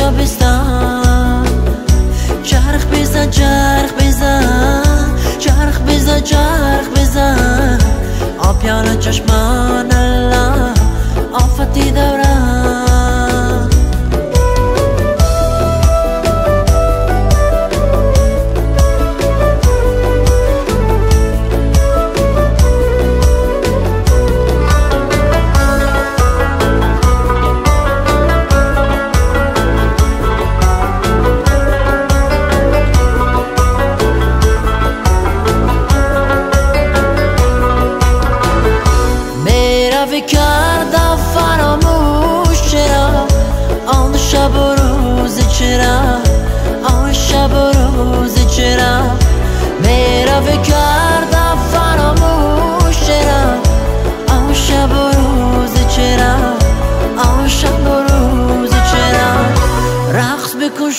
شبستان چرخ بزن چرخ بزن چرخ بزن چرخ بزن آبیان چشمان الله آفتی دوران کردم فراموش چرا آن شب و روز چرا آن شب و روز چرا میرا کردم فراموش چرا آن شب و روز چرا آن شب و روز چرا رقص بکن